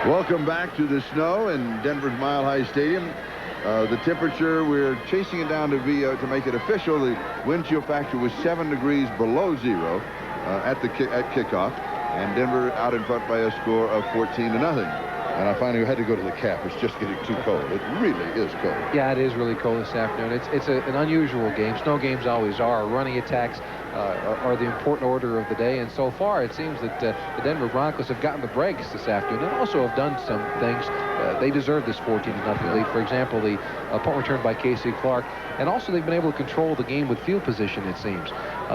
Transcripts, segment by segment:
Welcome back to the snow in Denver's Mile High Stadium. The temperature, we're chasing it down to make it official. The wind chill factor was 7 degrees below zero at kickoff, and Denver out in front by a score of 14-0. And I finally had to go to the cap. It's just getting too cold. It really is cold. Yeah, it is really cold this afternoon. It's an unusual game. Snow games always are. Running attacks are the important order of the day. And so far, it seems that the Denver Broncos have gotten the breaks this afternoon and also have done some things. They deserve this 14-0 lead. For example, the punt return by Casey Clark. And also, they've been able to control the game with field position, it seems.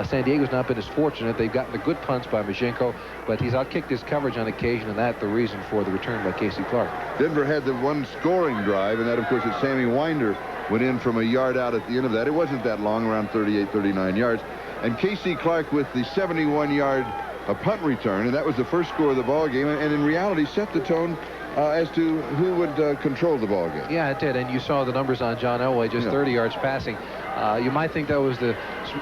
San Diego's not been as fortunate. They've gotten the good punts by Mizhenko, but he's outkicked his coverage on occasion, and that's the reason for the return by Casey Clark. Denver had the one scoring drive, and that, of course, is Sammy Winder went in from a yard out at the end of that. It wasn't that long, around 38, 39 yards. And Casey Clark with the 71-yard punt return, and that was the first score of the ball game, and in reality set the tone as to who would control the ball game. Yeah, it did, and you saw the numbers on John Elway, just 30 yards passing. You might think that was the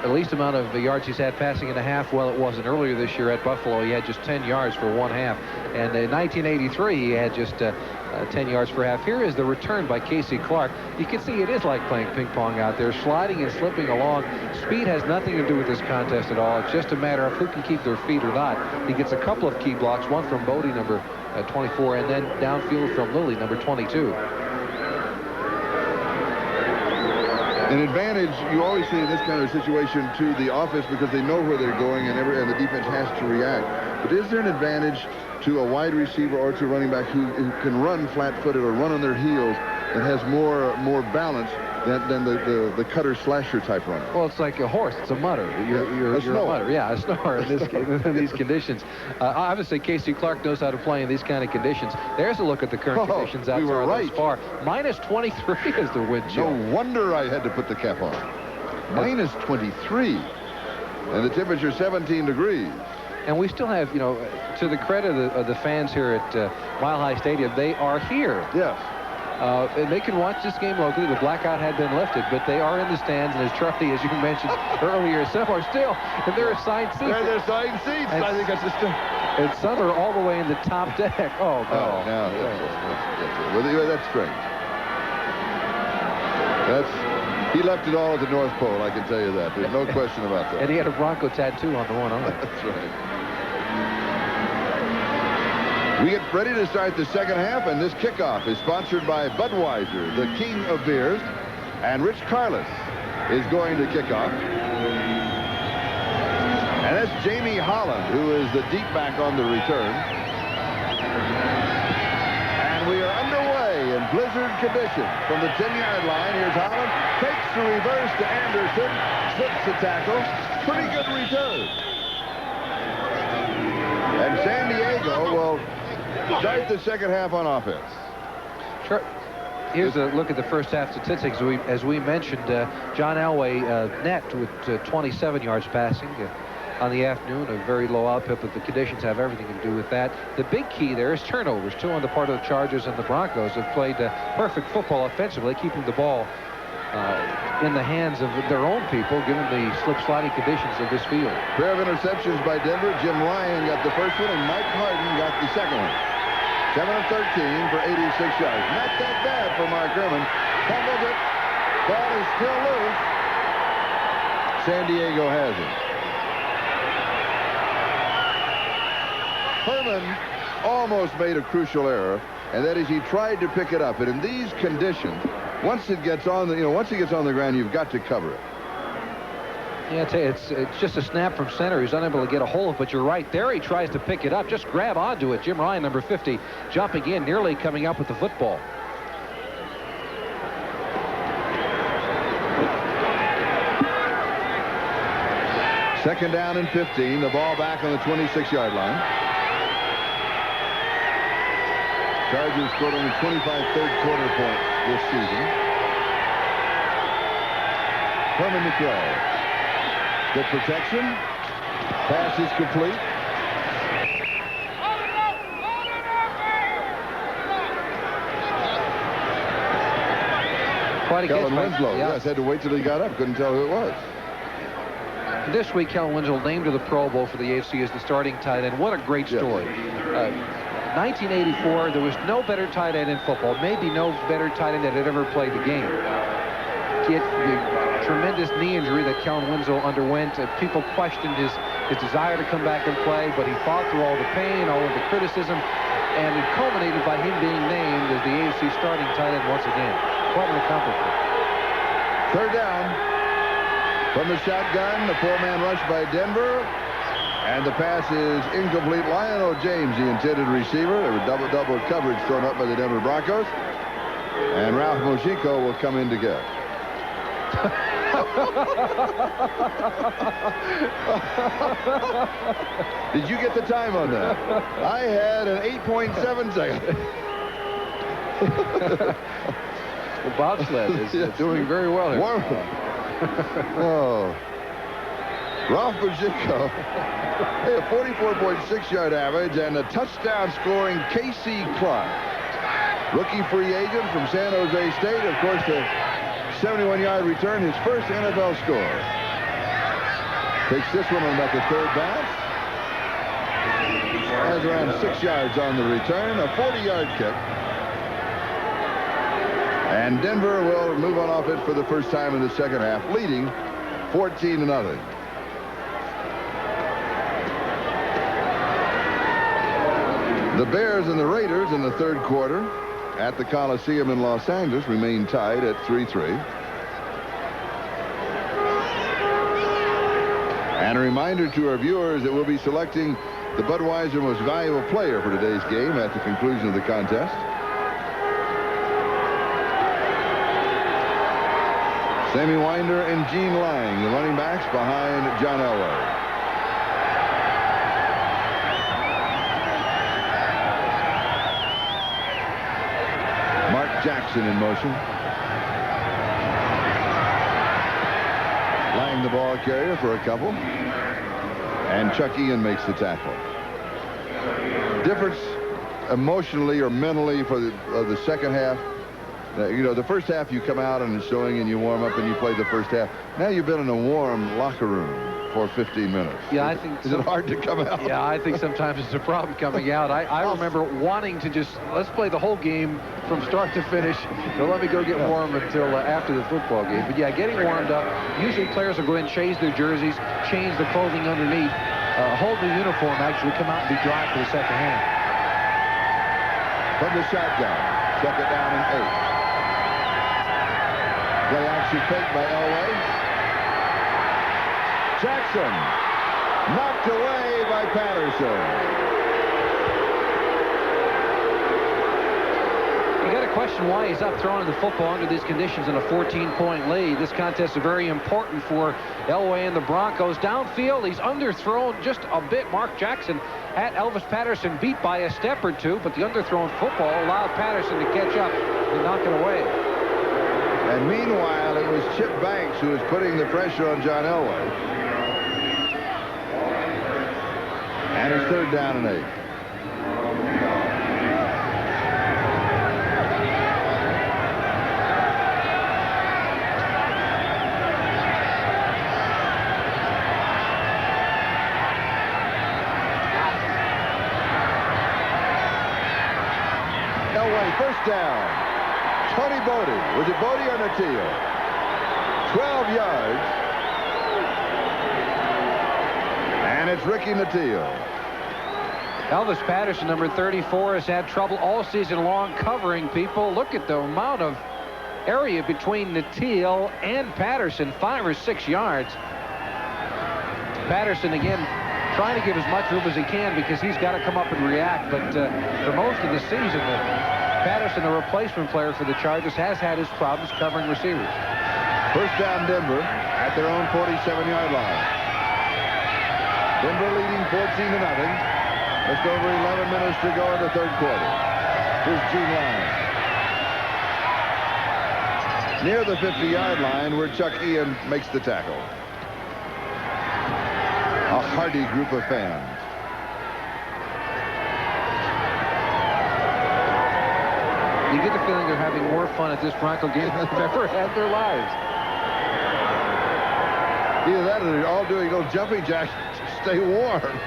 least amount of yards he's had passing in a half. Well, it wasn't. Earlier this year at Buffalo, he had just 10 yards for one half. And in 1983, he had just 10 yards per half. Here is the return by Casey Clark. You can see it is like playing ping pong out there, sliding and slipping along. Speed has nothing to do with this contest at all. It's just a matter of who can keep their feet or not. He gets a couple of key blocks, one from Bodie, number 24, and then downfield from Lilly, number 22. An advantage you always see in this kind of situation to the offense because they know where they're going and the defense has to react. But is there an advantage to a wide receiver or to a running back who can run flat-footed or run on their heels and has more balance than the cutter slasher type runner? Well, it's like a horse. It's a mutter. You're a mutter. Yeah, a snower in these conditions. Obviously, Casey Clark knows how to play in these kind of conditions. There's a look at the current conditions out there thus far. Minus 23 is the wind chill. No wonder I had to put the cap on. Minus 23. And the temperature 17 degrees. And we still have, to the credit of the fans here at Mile High Stadium, they are here. Yes. And they can watch this game locally. The blackout had been lifted, but they are in the stands. And as Charlie, as you mentioned earlier, some are still, and there are assigned seats. They're assigned seats. And I think that's just and some are all the way in the top deck. Oh, no. Well, that's strange. He left it all at the North Pole, I can tell you that. There's no question about that. And he had a Bronco tattoo on the one arm. That's right. We get ready to start the second half, and this kickoff is sponsored by Budweiser, the king of beers, and Rich Karlis is going to kick off. And that's Jamie Holland, who is the deep back on the return. And we are underway in blizzard conditions from the 10-yard line. Here's Holland, takes the reverse to Anderson, slips the tackle. Pretty good return. And San Diego will start the second half on offense. Sure. Here's a look at the first half statistics. As we mentioned, John Elway net with 27 yards passing on the afternoon. A very low output, but the conditions have everything to do with that. The big key there is turnovers. 2 on the part of the Chargers, and the Broncos have played perfect football offensively, keeping the ball in the hands of their own people, given the slip-sliding conditions of this field. Pair of interceptions by Denver. Jim Ryan got the first one, and Mike Harden got the second one. 7 of 13 for 86 yards. Not that bad for Mark Herrmann. Fumbled it. Ball is still loose. San Diego has it. Herrmann almost made a crucial error, and that is he tried to pick it up. And in these conditions, once it gets on the ground, you've got to cover it. Yeah, it's just a snap from center. He's unable to get a hold, but you're right. There he tries to pick it up. Just grab onto it. Jim Ryan, number 50, jumping in, nearly coming up with the football. Second down and 15. The ball back on the 26-yard line. Chargers scored only 25 third-quarter points this season. Herrmann to throw. Good protection. Pass is complete. Quite a Kellen Winslow, yeah. yes, had to wait till he got up. Couldn't tell who it was. This week, Kellen Winslow named to the Pro Bowl for the AFC as the starting tight end. What a great story. 1984, there was no better tight end in football, maybe no better tight end that had ever played the game. He had the tremendous knee injury that Kellen Winslow underwent. People questioned his desire to come back and play, but he fought through all the pain, all of the criticism, and it culminated by him being named as the AFC starting tight end once again. Quite an accomplishment. Third down. From the shotgun, the four-man rush by Denver. And the pass is incomplete. Lionel James, the intended receiver. There was double coverage thrown up by the Denver Broncos. And Ralph Mojico will come in to get. Did you get the time on that? I had an 8.7 second. The bobsled is doing very well here. Oh. Ralph Mojico, a 44.6-yard average, and a touchdown-scoring Casey Clark, rookie free agent from San Jose State. Of course, the 71-yard return, his first NFL score. Takes this one on about the third bounce. Has around 6 yards on the return, a 40-yard kick. And Denver will move on offense for the first time in the second half, leading 14-0. The Bears and the Raiders in the third quarter at the Coliseum in Los Angeles remain tied at 3-3. And a reminder to our viewers that we'll be selecting the Budweiser Most Valuable Player for today's game at the conclusion of the contest. Sammy Winder and Gene Lang, the running backs behind John Elway. Jackson in motion. Lang the ball carrier for a couple. And Chuck Ian makes the tackle. Difference emotionally or mentally for the second half. You know, the first half you come out and it's showing and you warm up and you play the first half. Now you've been in a warm locker room for 15 minutes. Yeah, I think. Is it hard to come out? Yeah, I think sometimes it's a problem coming out. I remember wanting to just, let's play the whole game from start to finish. Don't let me go get warm until after the football game. But yeah, getting warmed up. Usually players will go in, change their jerseys, change the clothing underneath, hold the uniform, actually come out and be dry for the second half. From the shotgun, second down and 8. Play action fake by Elway. Jackson knocked away by Patterson. You got to question why he's up throwing the football under these conditions in a 14-point lead. This contest is very important for Elway and the Broncos. Downfield, he's underthrown just a bit. Mark Jackson had Elvis Patterson beat by a step or two, but the underthrown football allowed Patterson to catch up and knock it away. And meanwhile, it was Chip Banks who was putting the pressure on John Elway. And it's third down and 8. Elway, first down. Tony Bodie. Was it Bodie or Natil? 12 yards. And it's Ricky Natil. Elvis Patterson, number 34, has had trouble all season long covering people. Look at the amount of area between Natil and Patterson, 5 or 6 yards. Patterson, again, trying to give as much room as he can because he's got to come up and react. But for most of the season, Patterson, a replacement player for the Chargers, has had his problems covering receivers. First down, Denver at their own 47-yard line. Denver leading 14-0. Just over 11 minutes to go in the third quarter. Here's Gene Lang. Near the 50-yard line where Chuck Ian makes the tackle. A hearty group of fans. You get the feeling they're having more fun at this Bronco game than they've ever had in their lives. Either that or they're all doing little jumping jacks to stay warm.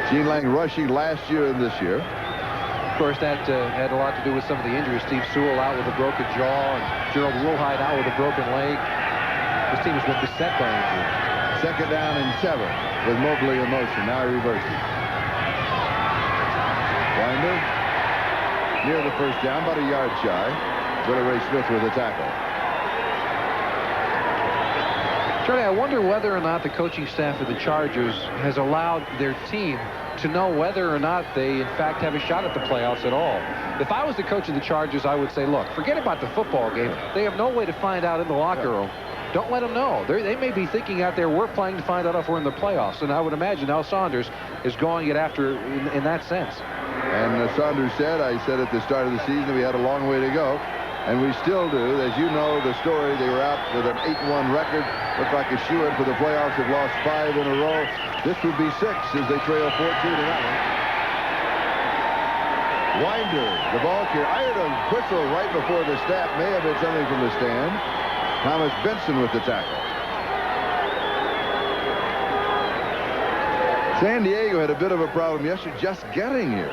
Gene Lang rushing last year and this year. Of course, that had a lot to do with some of the injuries. Steve Sewell out with a broken jaw, and Gerald Wilhite out with a broken leg. This team has been beset by injuries. 2nd down and 7 with Mobley in motion. Now he reverses. Winder near the first down, about a yard shy. Willie Ray Smith with a tackle. Charlie, I wonder whether or not the coaching staff of the Chargers has allowed their team to know whether or not they, in fact, have a shot at the playoffs at all. If I was the coach of the Chargers, I would say, look, forget about the football game. They have no way to find out in the locker room. Don't let them know. They may be thinking out there, we're playing to find out if we're in the playoffs. And I would imagine Al Saunders is going it after in that sense. And Saunders said, I said at the start of the season, we had a long way to go. And we still do. As you know, the story, they were out with an 8-1 record. Looked like a shoe-in for the playoffs. Have lost 5 in a row. This would be 6 as they trail 14 to nothing. Winder, the ball carrier. I heard a whistle right before the snap. May have been something from the stand. Thomas Benson with the tackle. San Diego had a bit of a problem yesterday just getting here.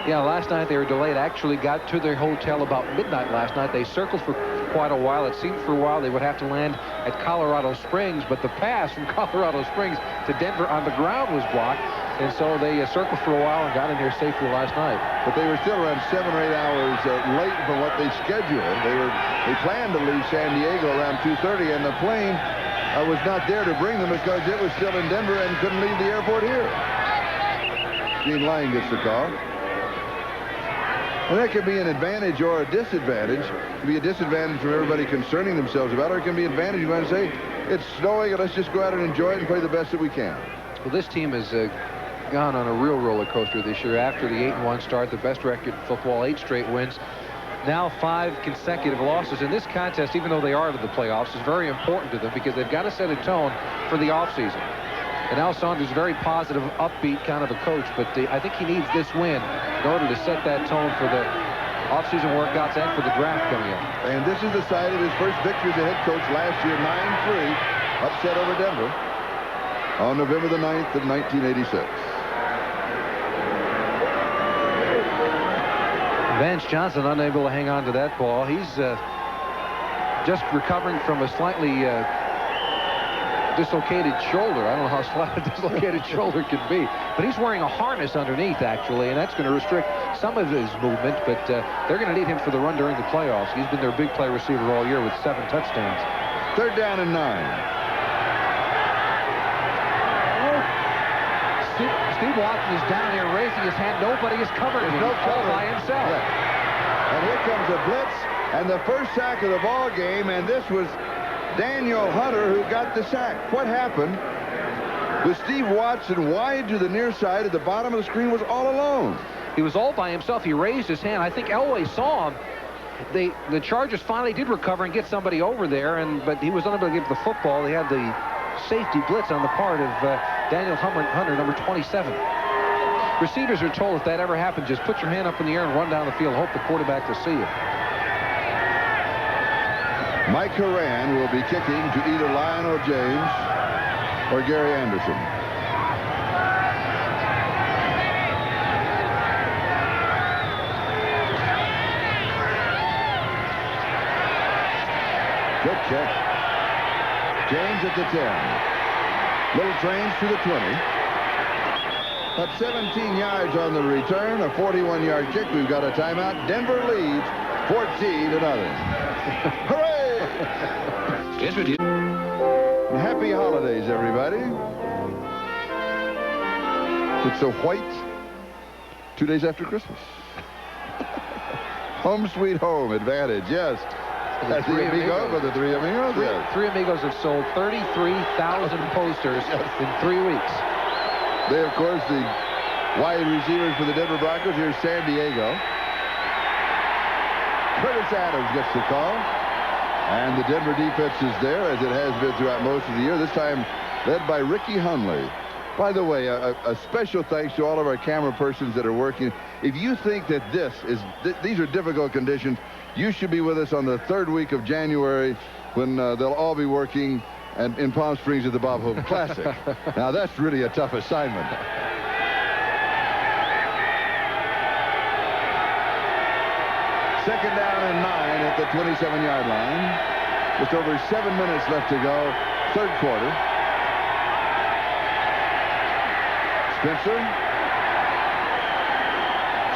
Yeah, last night they were delayed. Actually got to their hotel about midnight last night. They circled for quite a while. It seemed for a while they would have to land at Colorado Springs, but the pass from Colorado Springs to Denver on the ground was blocked, and so they circled for a while and got in here safely last night. But they were still around 7 or 8 hours late from what they scheduled. They planned to leave San Diego around 2:30, and the plane was not there to bring them because it was still in Denver and couldn't leave the airport here. Gene Lang gets the call. And that could be an advantage or a disadvantage. It could be a disadvantage from everybody concerning themselves about it, or it can be an advantage. You might say, it's snowing and let's just go out and enjoy it and play the best that we can. Well, this team has gone on a real roller coaster this year. After the 8-1 start, the best record in football, 8 straight wins. Now 5 consecutive losses. In this contest, even though they are to the playoffs, is very important to them because they've got to set a tone for the offseason. And Al Saunders, very positive, upbeat kind of a coach, but I think he needs this win in order to set that tone for the offseason workouts and for the draft coming up. And this is the side of his first victory as a head coach last year, 9-3, upset over Denver on November the 9th of 1986. Vance Johnson unable to hang on to that ball. He's just recovering from a slightly dislocated shoulder. I don't know how slight a dislocated shoulder can be, but he's wearing a harness underneath, actually, and that's going to restrict some of his movement, but they're going to need him for the run during the playoffs. He's been their big play receiver all year with 7 touchdowns. 3rd down and 9. Steve Watson is down here raising his hand. Nobody is covering him. No cover by himself. Yeah. And here comes a blitz and the first sack of the ball game, and this was Daniel Hunter who got the sack. What happened with Steve Watson wide to the near side at the bottom of the screen was all alone. He was all by himself. He raised his hand. I think Elway saw him. The Chargers finally did recover and get somebody over there, but he was unable to give the football. They had the safety blitz on the part of Daniel Hunter, number 27. Receivers are told if that ever happens, just put your hand up in the air and run down the field. Hope the quarterback will see you. Mike Herrmann will be kicking to either Lionel James or Gary Anderson. Good kick. James at the 10. Little Trains to the 20. About 17 yards on the return, a 41-yard kick. We've got a timeout. Denver leads 14-0. Hooray! Happy holidays, everybody. It's a white 2 days after Christmas. Home sweet home advantage, yes. That's the Amigo for the Three Amigos. Yes. Three Amigos have sold 33,000 posters in 3 weeks. They, of course, the wide receivers for the Denver Broncos. Here's San Diego. Curtis Adams gets the call. And the Denver defense is there, as it has been throughout most of the year, this time led by Ricky Hunley. By the way, a special thanks to all of our camera persons that are working. If you think that these are difficult conditions, you should be with us on the 3rd week of January when they'll all be working in Palm Springs at the Bob Hope Classic. Now, that's really a tough assignment. Second down and 9 at the 27-yard line. Just over 7 minutes left to go. Third quarter. Spencer.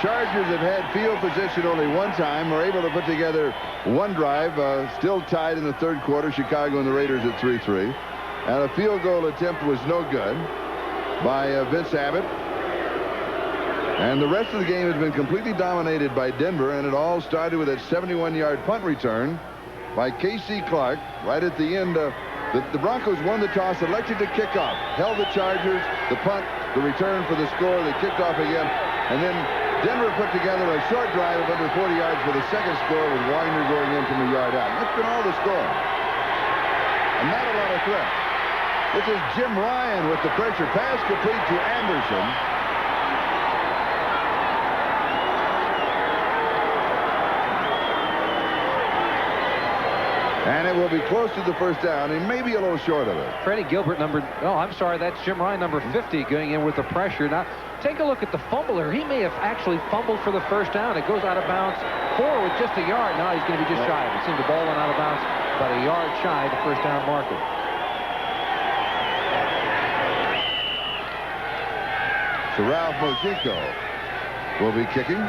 Chargers have had field position only one time. Are able to put together one drive. Still tied in the third quarter. Chicago and the Raiders at 3-3. And a field goal attempt was no good by Vince Abbott. And the rest of the game has been completely dominated by Denver, and it all started with that 71-yard punt return by K.C. Clark right at the end. The Broncos won the toss, elected to kick off, held the Chargers, the punt, the return for the score. They kicked off again, and then Denver put together a short drive of under 40 yards for the second score with Winder going in from the yard out. That's been all the score, and not a lot of threat. This is Jim Ryan with the pressure pass complete to Anderson. And it will be close to the first down and maybe a little short of it. Freddie Gilbert that's Jim Ryan, number 50, going in with the pressure. Now, take a look at the fumbler. He may have actually fumbled for the first down. It goes out of bounds forward just a yard. Now he's going to be just shy of it. It seemed the ball went out of bounds about a yard shy of the first down marker. So Ralph Mojinko will be kicking.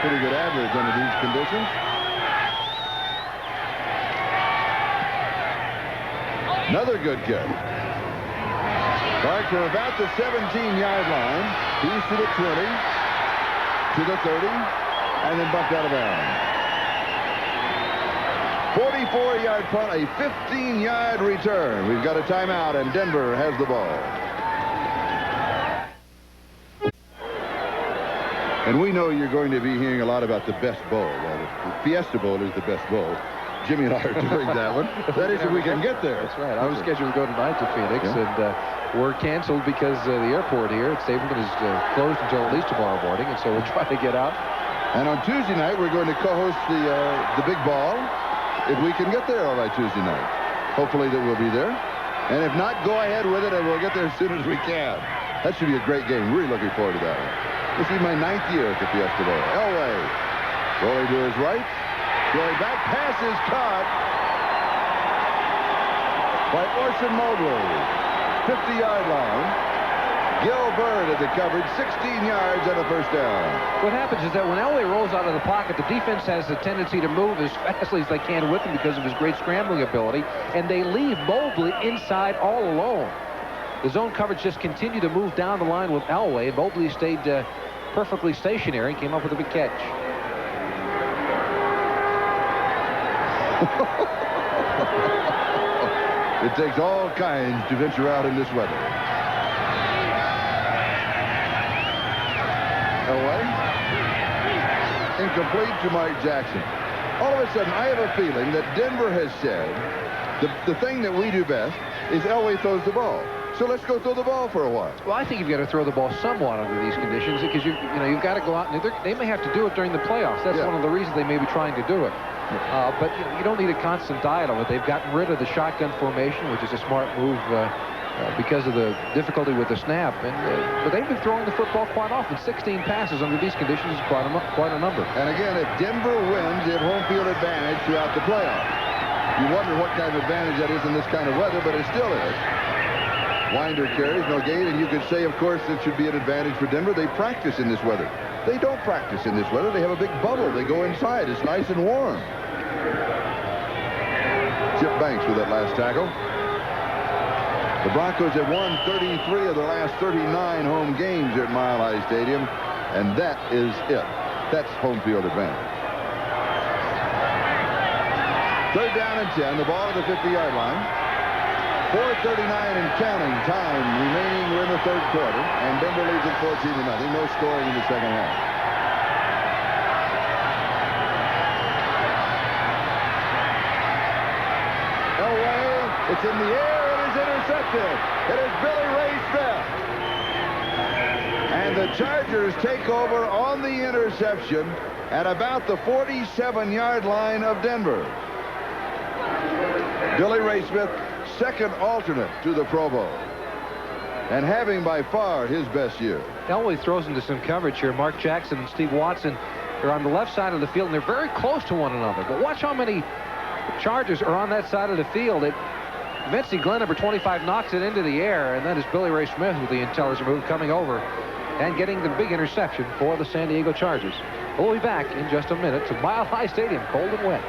Pretty good average under these conditions. Another good kick. Clark from about the 17-yard line. He's to the 20, to the 30, and then bumped out of bounds. 44-yard punt, a 15-yard return. We've got a timeout, and Denver has the ball. And we know you're going to be hearing a lot about the best bowl. Well, the Fiesta Bowl is the best bowl. Jimmy and I are doing that one. That is if we can get there. That's right. I was scheduled to go tonight to Phoenix, and we're canceled because the airport here at Stapleton is closed until at least tomorrow morning, and so we'll try to get out. And on Tuesday night, we're going to co-host the big ball, if we can get there all right Tuesday night. Hopefully that we'll be there. And if not, go ahead with it, and we'll get there as soon as we can. That should be a great game. Really looking forward to that one. This is my 9th year at the Fiesta Bowl. Elway rolling to his right. Going back. Pass is caught by Orson Mobley. 50-yard line. Gil Bird at the coverage. 16 yards and a first down. What happens is that when Elway rolls out of the pocket, the defense has a tendency to move as fastly as they can with him because of his great scrambling ability, and they leave Mobley inside all alone. The zone coverage just continued to move down the line with Elway. Mobley stayed perfectly stationary and came up with a big catch. It takes all kinds to venture out in this weather. Elway. Incomplete to Mike Jackson. All of a sudden, I have a feeling that Denver has said the thing that we do best is Elway throws the ball. So let's go throw the ball for a while. Well, I think you've got to throw the ball somewhat under these conditions because you've got to go out and they may have to do it during the playoffs. That's one of the reasons they may be trying to do it. But you don't need a constant diet of it. They've gotten rid of the shotgun formation, which is a smart move because of the difficulty with the snap. But they've been throwing the football quite often. 16 passes under these conditions is quite a number. And again, if Denver wins, they have home field advantage throughout the playoffs. You wonder what kind of advantage that is in this kind of weather, but it still is. Winder carries, no gain, and you could say, of course, it should be an advantage for Denver. They practice in this weather. They don't practice in this weather. They have a big bubble. They go inside. It's nice and warm. Chip Banks with that last tackle. The Broncos have won 33 of their last 39 home games here at Mile High Stadium, and that is it. That's home field advantage. Third down and 10. The ball at the 50-yard line. 4:39 and counting time remaining. We're in the third quarter, and Denver leads at 14-0. No scoring in the second half. Elway, it's in the air. It is intercepted. It is Billy Ray Smith. And the Chargers take over on the interception at about the 47-yard line of Denver. Billy Ray Smith, second alternate to the Pro Bowl. and having by far his best year. Elway throws into some coverage here. Mark Jackson and Steve Watson are on the left side of the field, and they're very close to one another. But watch how many Chargers are on that side of the field. Vincey Glenn, number 25, knocks it into the air, and then is Billy Ray Smith with the intelligent move coming over and getting the big interception for the San Diego Chargers. We'll be back in just a minute to Mile High Stadium, cold and wet.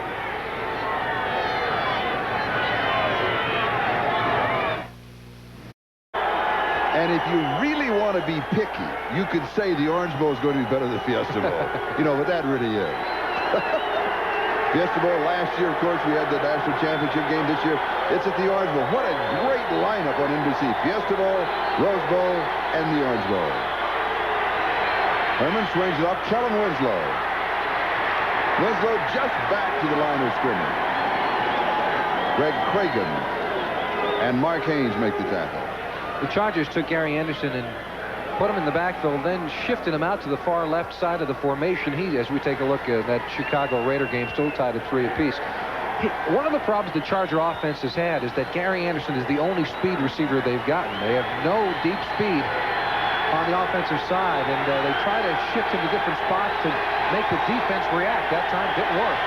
And if you really want to be picky, you could say the Orange Bowl is going to be better than Fiesta Bowl. You know, but that really is. Fiesta Bowl last year, of course, we had the national championship game. This year, it's at the Orange Bowl. What a great lineup on NBC. Fiesta Bowl, Rose Bowl, and the Orange Bowl. Herrmann swings it up. Kellen Winslow. Winslow just back to the line of scrimmage. Greg Cragen and Mark Haynes make the tackle. The Chargers took Gary Anderson and put him in the backfield, then shifted him out to the far left side of the formation. As we take a look at that Chicago Raider game, still tied at 3 apiece. One of the problems the Charger offense has had is that Gary Anderson is the only speed receiver they've gotten. They have no deep speed on the offensive side, and they try to shift him to different spots to make the defense react. That time didn't work.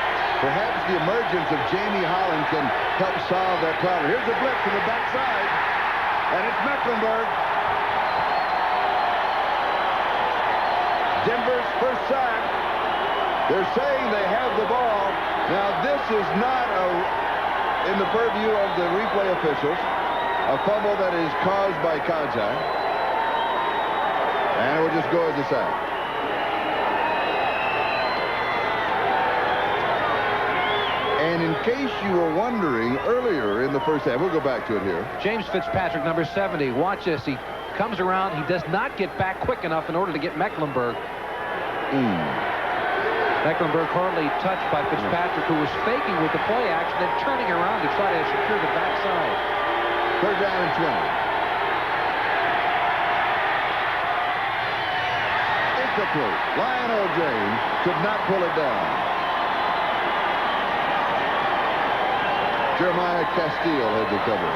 Perhaps the emergence of Jamie Holland can help solve that problem. Here's a blitz from the backside, and it's Mecklenburg. Denver's first sack. They're saying they have the ball. Now, this is not in the purview of the replay officials. A fumble that is caused by contact. And it will just go as a sack. And in case you were wondering earlier in the first half, we'll go back to it here. James Fitzpatrick, number 70. Watch this. He comes around. He does not get back quick enough in order to get Mecklenburg. Mecklenburg hardly touched by Fitzpatrick, who was faking with the play action, then turning around to try to secure the backside. 3rd down and 20. Incomplete. Lionel James could not pull it down. Jeremiah Castile had the cover.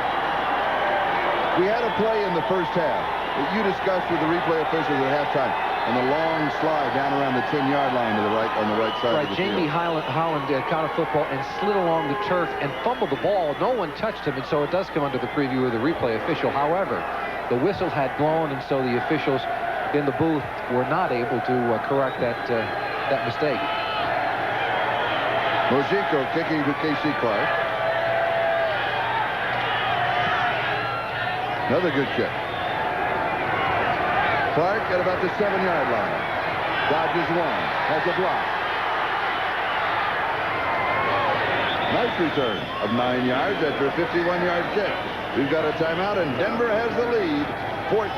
We had a play in the first half that you discussed with the replay officials at halftime, and the long slide down around the 10-yard line to the right, on the right side of the Jamie field. Holland caught a football and slid along the turf and fumbled the ball. No one touched him, and so it does come under the preview of the replay official. However, the whistle had blown, and so the officials in the booth were not able to correct that mistake. Mojico kicking to K.C. Clark. Another good kick. Clark at about the 7-yard line. Dodges one. Has a block. Nice return of 9 yards after a 51-yard kick. We've got a timeout, and Denver has the lead, 14-0.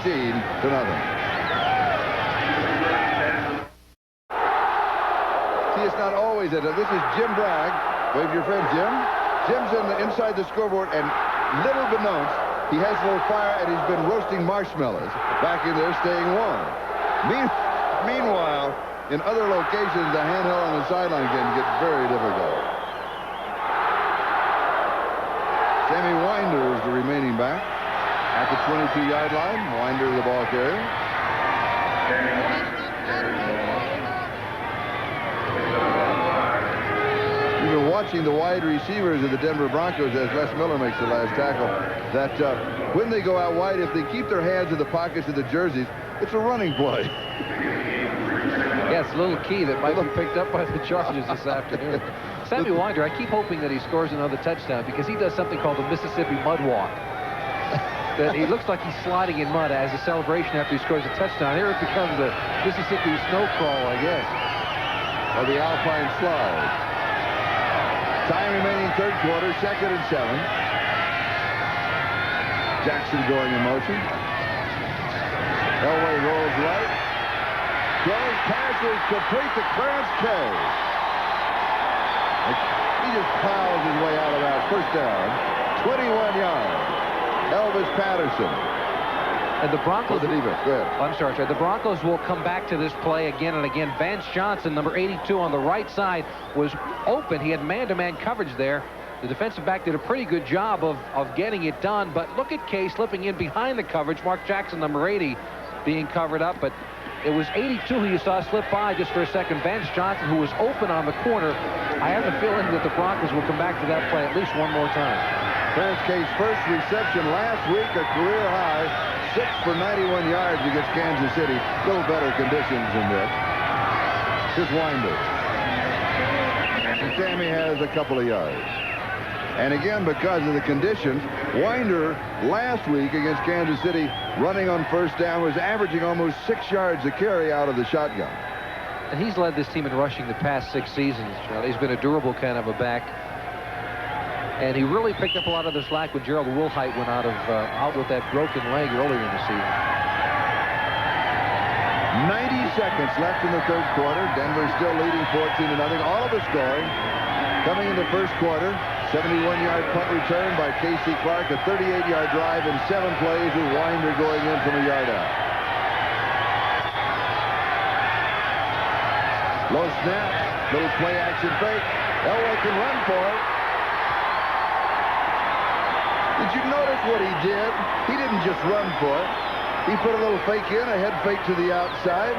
See, it's not always that. This is Jim Bragg. Wave your friend, Jim. Jim's inside the scoreboard, and little beknownst, he has a little fire, and he's been roasting marshmallows back in there, staying warm. Meanwhile, in other locations, the handheld on the sideline can get very difficult. Sammy Winder is the remaining back at the 22-yard line. Winder, the ball carrier. We've been watching the wide receivers of the Denver Broncos as Les Miller makes the last tackle. That when they go out wide, if they keep their hands in the pockets of the jerseys, it's a running play. Yeah, it's a little key that might be picked up by the Chargers this afternoon. Sammy Winder, I keep hoping that he scores another touchdown because he does something called the Mississippi Mud Walk. That he looks like he's sliding in mud as a celebration after he scores a touchdown. Here it becomes the Mississippi Snow Crawl, I guess. Or the Alpine Slide. Time remaining third quarter, 2nd and 7. Jackson going in motion. Elway rolls right. Throws, passes, complete to Clarence Kay. He just plows his way out of that. First down, 21 yards. Elvis Patterson. And the Broncos. The defense. Go ahead. I'm sorry. The Broncos will come back to this play again and again. Vance Johnson, number 82 on the right side, was open. He had man-to-man coverage there. The defensive back did a pretty good job of getting it done, but look at Kay slipping in behind the coverage. Mark Jackson, number 80, being covered up, but it was 82 who you saw slip by just for a second. Vance Johnson, who was open on the corner. I have the feeling that the Broncos will come back to that play at least one more time. Clarence Kay's first reception last week, a career high, 6 for 91 yards against Kansas City. A little better conditions than this. Here's Winder. And Sammy has a couple of yards. And again, because of the conditions, Winder last week against Kansas City running on first down was averaging almost 6 yards a carry out of the shotgun. And he's led this team in rushing the past 6 seasons, Charlie. He's been a durable kind of a back. And he really picked up a lot of the slack when Gerald Wilhite went out with that broken leg earlier in the season. 90 seconds left in the third quarter. Denver still leading 14-0. All of the scoring coming into first quarter. 71-yard punt return by Casey Clark, a 38-yard drive in 7 plays with Winder going in from a yard out. Low snap, little play action fake. Elway can run for it. Did you notice what he did? He didn't just run for it. He put a little fake in, a head fake to the outside,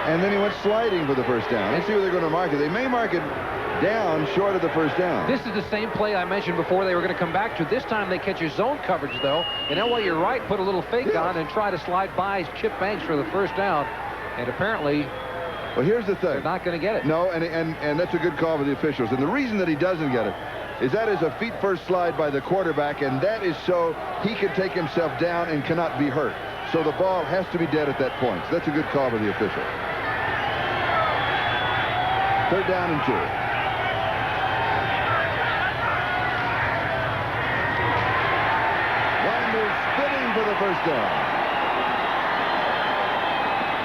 and then he went sliding for the first down. Let's see where they're going to mark it. They may mark it down short of the first down. This is the same play I mentioned before they were going to come back to. This time they catch his zone coverage, though. And Elway, you're right, put a little fake on and try to slide by Chip Banks for the first down. And apparently, well, here's the thing. They're not going to get it. No, and that's a good call by the officials. And the reason that he doesn't get it is that is a feet-first slide by the quarterback, and that is so he can take himself down and cannot be hurt. So the ball has to be dead at that point. So that's a good call by the official. Third down and 2. For the first down.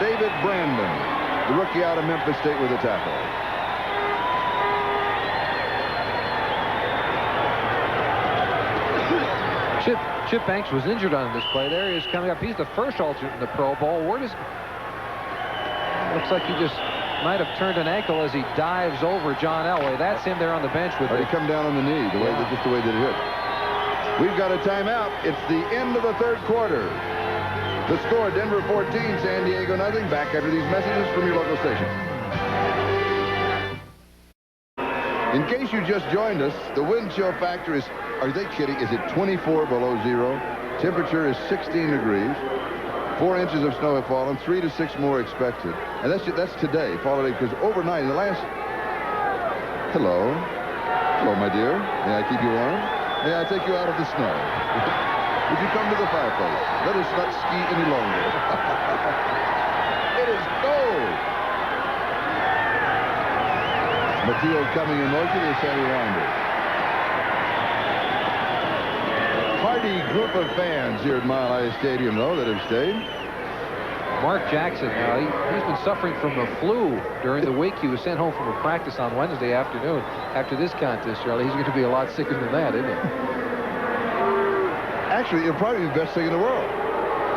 David Brandon, the rookie out of Memphis State, with a tackle. Chip Banks was injured on this play. There he is coming up. He's the first alternate in the Pro Bowl. Where does... Looks like he just might have turned an ankle as he dives over John Elway. That's him there on the bench with it. He come down on the knee, just the way that it hit. We've got a timeout. It's the end of the third quarter. The score, Denver 14, San Diego nothing. Back after these messages from your local station. In case you just joined us, the wind chill factor is, are they kidding? Is it 24 below zero? Temperature is 16 degrees. 4 inches of snow have fallen, 3 to 6 more expected. And that's today, fall today, because overnight, in the last... Hello, my dear. May I keep you warm? May I take you out of the snow? Would you come to the fireplace? Let us not ski any longer. It is cold. Matteo coming in motion is Sammy Winder. Hearty group of fans here at Mile High Stadium, though, that have stayed. Mark Jackson, he's been suffering from the flu during the week. He was sent home from a practice on Wednesday afternoon. After this contest, Charlie, he's going to be a lot sicker than that, isn't he? Actually, it'll probably be the best thing in the world.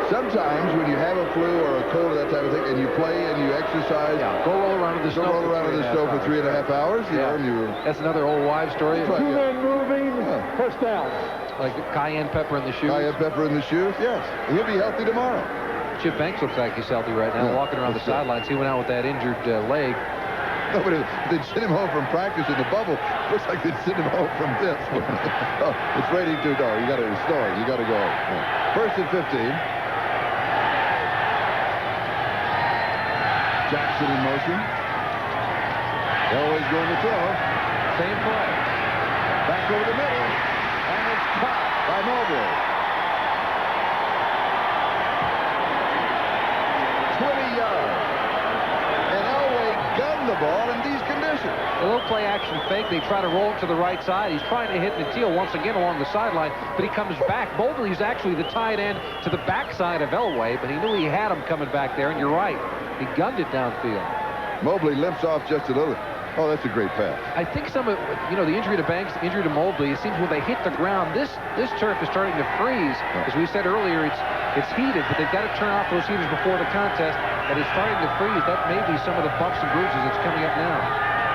Sometimes when you have a flu or a cold or that type of thing, and you play and you exercise, go roll around in the snow. Roll around in the snow for 3.5 hours. That's another old wives' story. Two men moving, first down. Like cayenne pepper in the shoes. Cayenne pepper in the shoes. Yes, he'll be healthy tomorrow. Chip Banks looks like he's healthy right now, walking around the sidelines. He went out with that injured leg. No, but they'd send him home from practice in the bubble. Looks like they'd send him home from this. Oh, it's raining too. No, it's snowing. You got to go home. Yeah. First and 15. Jackson in motion. Elway's going to throw. Same play. Back over the middle. And it's caught by Mobley. 20 yards. And Elway gunned the ball in these conditions. A little play action fake. They try to roll it to the right side. He's trying to hit Natil once again along the sideline, but he comes back. Mobley's actually the tight end to the backside of Elway, but he knew he had him coming back there, and you're right. He gunned it downfield. Mobley limps off just a little. Oh, that's a great pass. I think some of, the injury to Banks, the injury to Mobley, it seems when they hit the ground, this turf is starting to freeze. As we said earlier, it's heated, but they've got to turn off those heaters before the contest, and it's starting to freeze. That may be some of the bumps and bruises that's coming up now.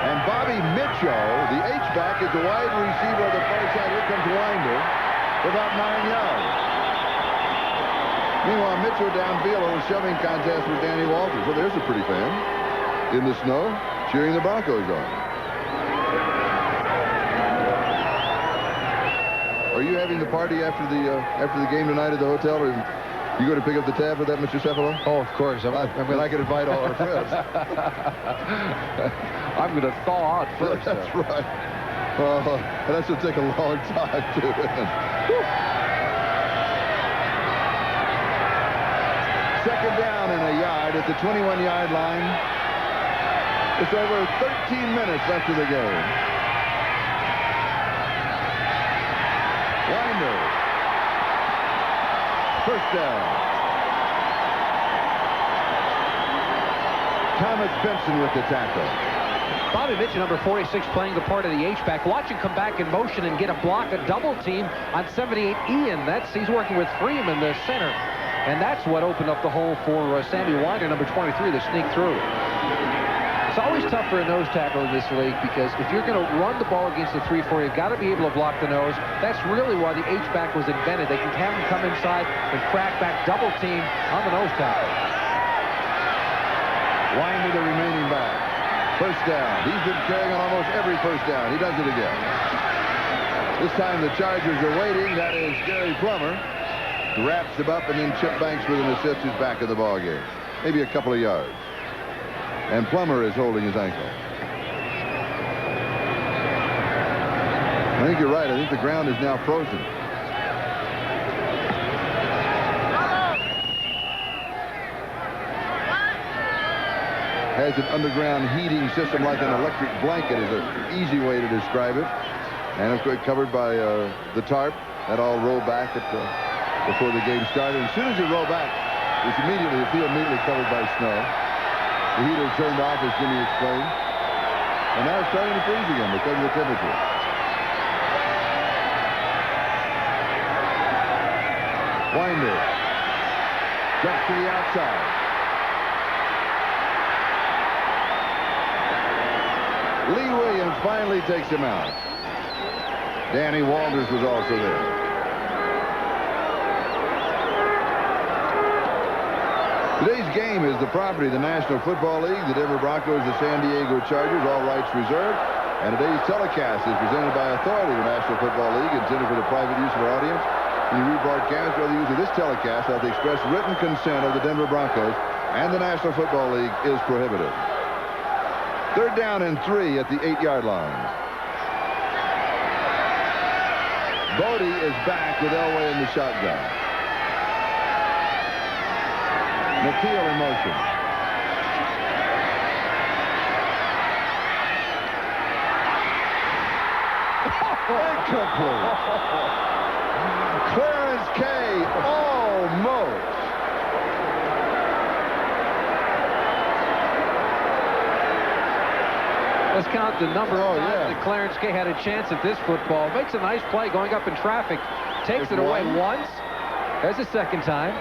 And Bobby Mitchell, the H-back, is the wide receiver of the far side. Here comes Winder for about 9 yards. Meanwhile, Mitchell downfield on a shoving contest with Danny Walters. Well, there's a pretty fan in the snow cheering the Broncos on. Are you having the party after the game tonight at the hotel, or you going to pick up the tab for that, Mr. Cefalo? Oh, of course. I can invite all our friends. I'm going to thaw out first. That's right. That should take a long time, too. Second down and a yard at the 21-yard line. It's over 13 minutes left of the game. Winder. First down. Thomas Benson with the tackle. Bobby Mitchell, number 46, playing the part of the H-back. Watch him come back in motion and get a block, a double team on 78 Ian. He's working with Freeman, the center. And that's what opened up the hole for Sammy Winder, number 23, to sneak through. It's always tough for a nose tackle in this league because if you're going to run the ball against the 3-4, you've got to be able to block the nose. That's really why the H-back was invented. They can have him come inside and crack back double team on the nose tackle. Winder, the remaining back. First down. He's been carrying on almost every first down. He does it again. This time the Chargers are waiting. That is Gary Plummer. Wraps him up, and then Chip Banks with an assist is back in the ball game. Maybe a couple of yards. And Plummer is holding his ankle. I think you're right. I think the ground is now frozen. Has an underground heating system like an electric blanket is an easy way to describe it. And of course covered by the tarp. That all rolled back before the game started. As soon as you roll back, the field immediately covered by snow. The heater turned off, as Jimmy explained. And now it's starting to freeze again because of the temperature. Winder. Jumps to the outside. Lee Williams finally takes him out. Danny Walters was also there. Today's game is the property of the National Football League, the Denver Broncos, the San Diego Chargers, all rights reserved. And today's telecast is presented by authority of the National Football League, intended for the private use of our audience. Any rebroadcast or the use of this telecast without the express written consent of the Denver Broncos and the National Football League is prohibited. Third down and 3 at the 8-yard line. Bodie is back with Elway in the shotgun. McKeel in motion. Incomplete. Clarence Kay almost. Let's count the number of times that Clarence Kay had a chance at this football. Makes a nice play going up in traffic. Takes it away once. There's a second time.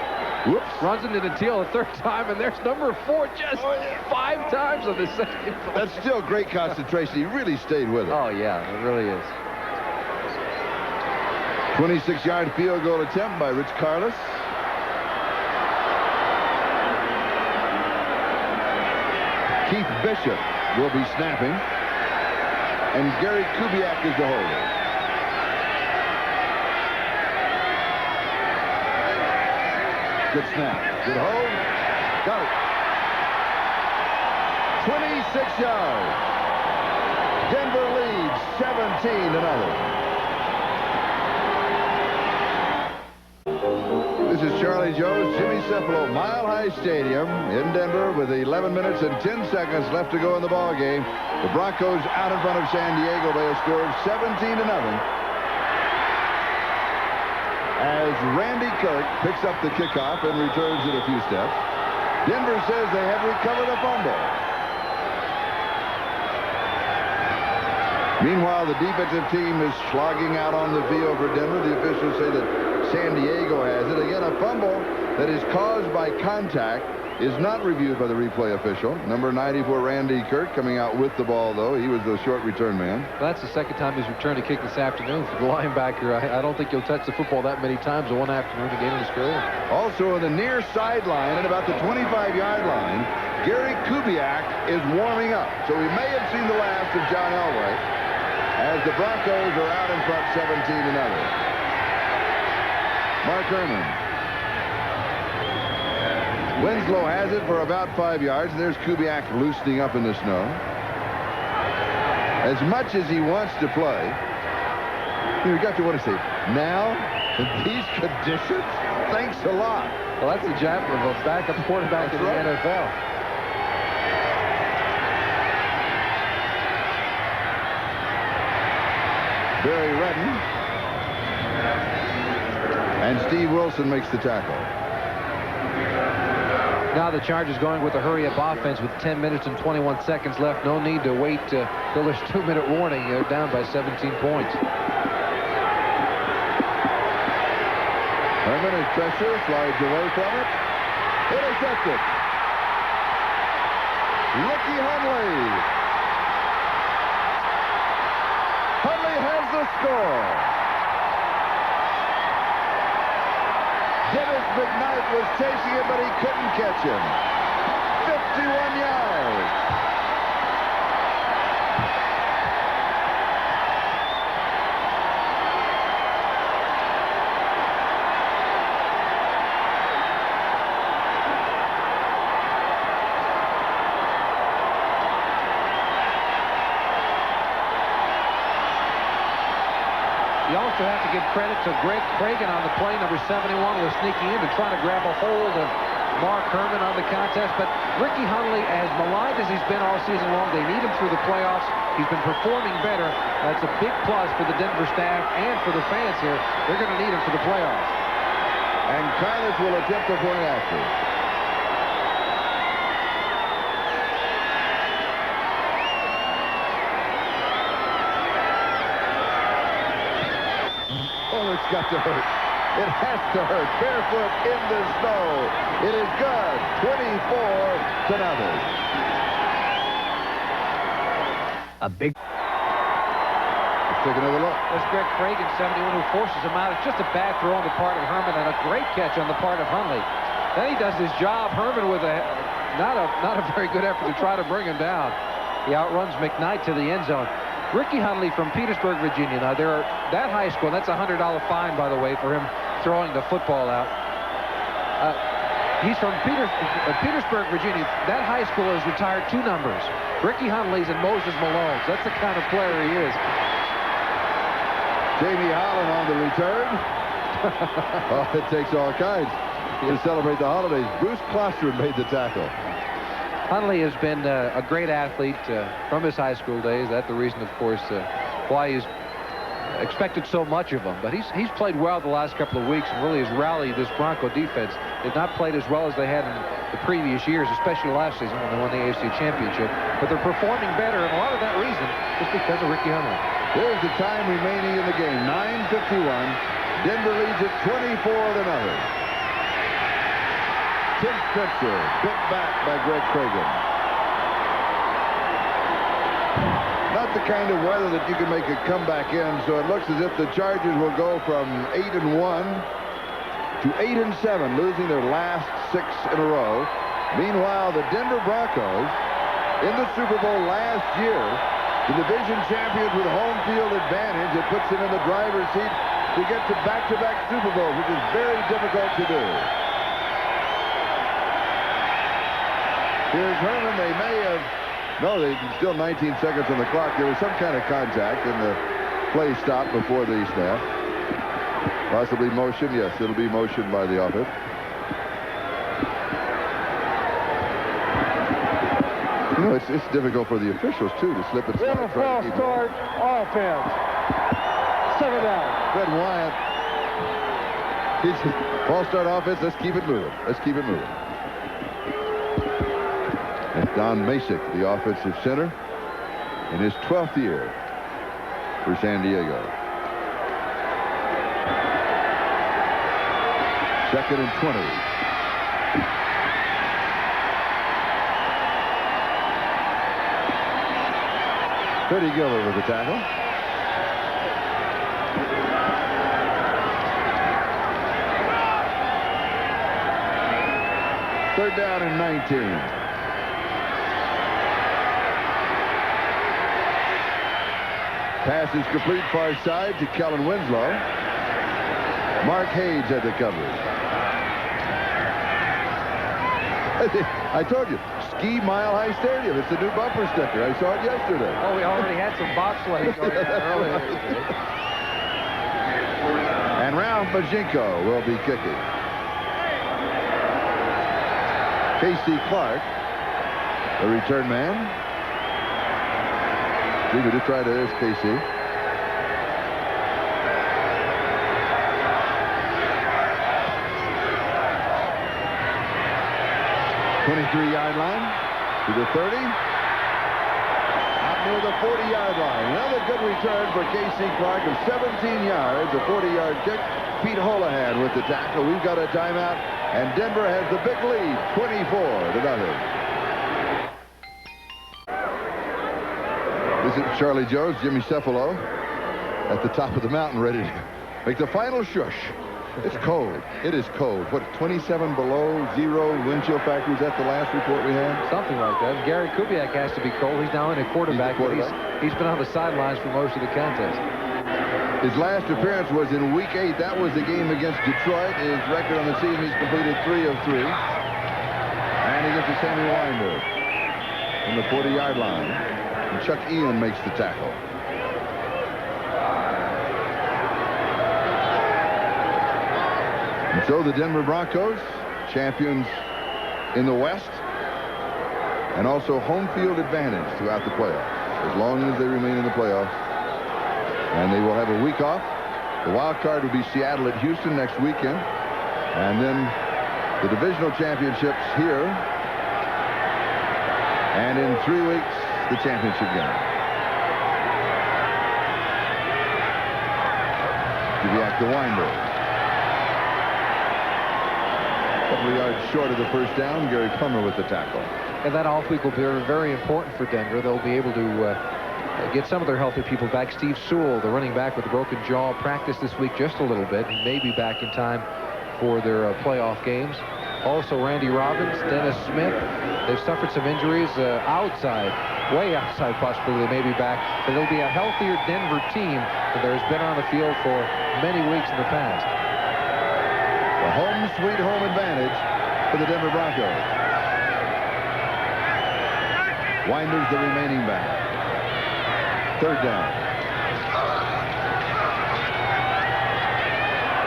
Whoops. Runs into the teal a third time, and there's number 4 just 5 times on the second play. That's still great concentration. He really stayed with it. Oh, yeah, it really is. 26-yard field goal attempt by Rich Karlis. Keith Bishop will be snapping, and Gary Kubiak is the holder. Good snap. Good hold. Got it. 26 yards. Denver leads 17-0. This is Charlie Joe's Jimmy Cefalo, Mile High Stadium in Denver with 11 minutes and 10 seconds left to go in the ball game. The Broncos out in front of San Diego by a score of 17-0. As Randy Kirk picks up the kickoff and returns it a few steps. Denver says they have recovered a fumble. Meanwhile, the defensive team is slogging out on the field for Denver. The officials say that San Diego has it. Again, a fumble that is caused by contact is not reviewed by the replay official. Number 94, Randy Kirk, coming out with the ball, though. He was the short return man. Well, that's the second time he's returned a kick this afternoon for the linebacker. I don't think he'll touch the football that many times in one afternoon again in his career. Also on the near sideline at about the 25-yard line, Gary Kubiak is warming up. So we may have seen the last of John Elway as the Broncos are out in front 17-0. Mark Herrmann. Winslow has it for about 5 yards. There's Kubiak loosening up in the snow. As much as he wants to play, you got to want to say, now, in these conditions, thanks a lot. Well, that's the job of a backup quarterback in the NFL. Barry Redden. And Steve Wilson makes the tackle. Now the Chargers going with a hurry-up offense with 10 minutes and 21 seconds left. No need to wait till there's 2-minute warning. They're down by 17 points. Herrmann is pressure, slides away from it. Intercepted. Ricky Hunley. Hunley has the score. Dennis McKnight was chasing him, but he couldn't catch him. 51 yards. You also have to give credit to Greg Cragen on the play. Number 71 was sneaking in to try to grab a hold of Mark Herrmann on the contest. But Ricky Hunley, as maligned as he's been all season long, they need him through the playoffs. He's been performing better. That's a big plus for the Denver staff and for the fans here. They're going to need him for the playoffs. And Karlis will attempt a point after. It's got to hurt. It has to hurt. Barefoot in the snow. It is good. 24-0. A big... Let's take another look. That's Greg Cragen, 71, who forces him out. It's just a bad throw on the part of Herrmann and a great catch on the part of Hunley. Then he does his job. Herrmann with not a very good effort to try to bring him down. He outruns McKnight to the end zone. Ricky Hunley from Petersburg, Virginia. Now, that high school, that's a $100 fine, by the way, for him throwing the football out. He's from Petersburg, Virginia. That high school has retired 2 numbers, Ricky Hunley's and Moses Malone's. That's the kind of player he is. Jamie Holland on the return. Oh, it takes all kinds to celebrate the holidays. Bruce Klosterman made the tackle. Hunley has been a great athlete from his high school days. That's the reason, of course, why he's expected so much of him. But he's played well the last couple of weeks and really has rallied this Bronco defense. They've not played as well as they had in the previous years, especially last season when they won the AFC Championship. But they're performing better, and a lot of that reason is because of Ricky Hunley. Here's the time remaining in the game. 9:51. Denver leads it 24-0. Tim Spencer, bit back by Greg Cragen. Not the kind of weather that you can make a comeback in, so it looks as if the Chargers will go from 8-1 to 8-7, losing their last 6 in a row. Meanwhile, the Denver Broncos, in the Super Bowl last year, the division champions with home field advantage, it puts them in the driver's seat to get to back-to-back Super Bowls, which is very difficult to do. Here's Herrmann. They may have... No, they still 19 seconds on the clock. There was some kind of contact, and the play stopped before the snap. Possibly motion. Yes, it'll be motion by the offense. You know, it's difficult for the officials, too, to slip and slide. False start offense. 7 down. Fred Wyatt. False start offense. Let's keep it moving. Let's keep it moving. And Don Masick, the offensive center, in his 12th year for San Diego. Second and 20. Freddie Gilbert with the tackle. Third down and 19. Pass is complete far side to Kellen Winslow. Mark Hayes had the coverage. I told you, Ski Mile High Stadium. It's the new bumper sticker. I saw it yesterday. Oh, we already had some bobsledding going on earlier. And Ralph Bajinko will be kicking. Casey Clark, the return man. See, we just tried to. There's Casey. .23-yard line to the 30. Out near the 40-yard line. Another good return for Casey Clark of 17 yards. A 40-yard kick. Pete Holohan with the tackle. We've got a timeout, and Denver has the big lead, 24-0. This is Charlie Jones, Jimmy Cephalo at the top of the mountain, ready to make the final shush. It's cold. It is cold. What, 27 below, 0 wind chill factor? Was that the last report we had? Something like that. Gary Kubiak has to be cold. He's now in a quarterback, but he's been on the sidelines for most of the contest. His last appearance was in Week 8. That was the game against Detroit. His record on the season, he's completed 3 of 3. And he gets to Sammy Winder from the 40-yard line. And Chuck Ian makes the tackle. And so the Denver Broncos, champions in the West, and also home field advantage throughout the playoffs, as long as they remain in the playoffs. And they will have a week off. The wild card will be Seattle at Houston next weekend. And then the divisional championships here. And in 3 weeks, the championship game. Kubiak to Winder. A couple of yards short of the first down. Gary Plummer with the tackle. And that off week will be very important for Denver. They'll be able to get some of their healthy people back. Steve Sewell, the running back with the broken jaw, practiced this week just a little bit. He may be back in time for their playoff games. Also, Randy Robbins, Dennis Smith. They've suffered some injuries outside, way outside possibly. They may be back. But it'll be a healthier Denver team than there has been on the field for many weeks in the past. The home sweet home advantage for the Denver Broncos. Winder's the remaining back. Third down.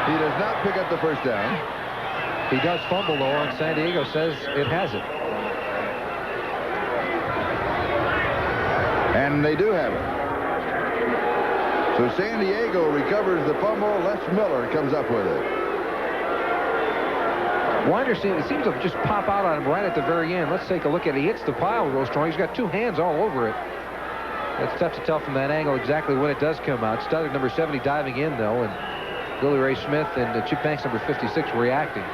He does not pick up the first down. He does fumble, though, and San Diego says it has it. And they do have it. So San Diego recovers the fumble. Les Miller comes up with it. Winder it seems to just pop out on him right at the very end. Let's take a look at it. He hits the pile real strong. He's got 2 hands all over it. It's tough to tell from that angle exactly when it does come out. Studdard number 70 diving in, though, and Billy Ray Smith and Chip Banks number 56 reacting.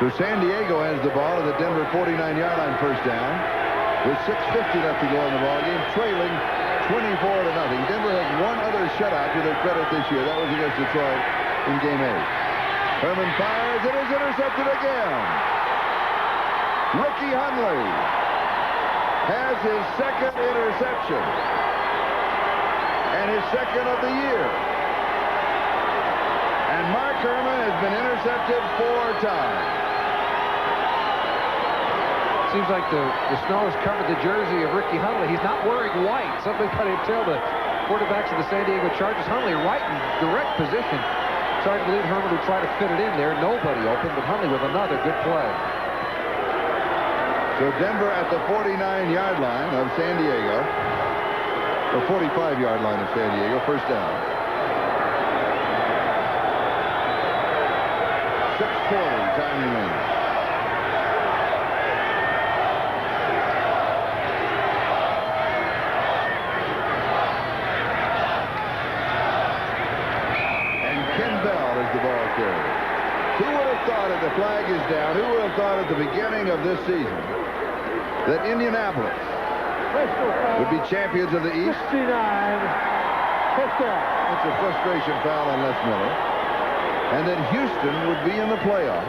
So San Diego has the ball at the Denver 49-yard line, first down, with 6:50 left to go in the ball game, trailing 24-0. Denver has one other shutout to their credit this year. That was against Detroit in Game 8. Herrmann fires. It is intercepted again. Ricky Hunley has his second interception and his second of the year. And Mark Herrmann has been intercepted 4 times. Seems like the snow has covered the jersey of Ricky Hunley. He's not wearing white. Somebody to tell the quarterbacks of the San Diego Chargers. Hunley right in direct position. It's hard to believe Herrmann would try to fit it in there. Nobody open, but Hunley with another good play. So Denver at the 49-yard line of San Diego, or 45-yard line of San Diego, first down. 6:40, time remaining. And Ken Bell is the ball carrier. 2 thought, if the flag is down, who would have thought at the beginning of this season that Indianapolis would be champions of the East? 69. First down. That's a frustration foul on Les Miller. And that Houston would be in the playoffs.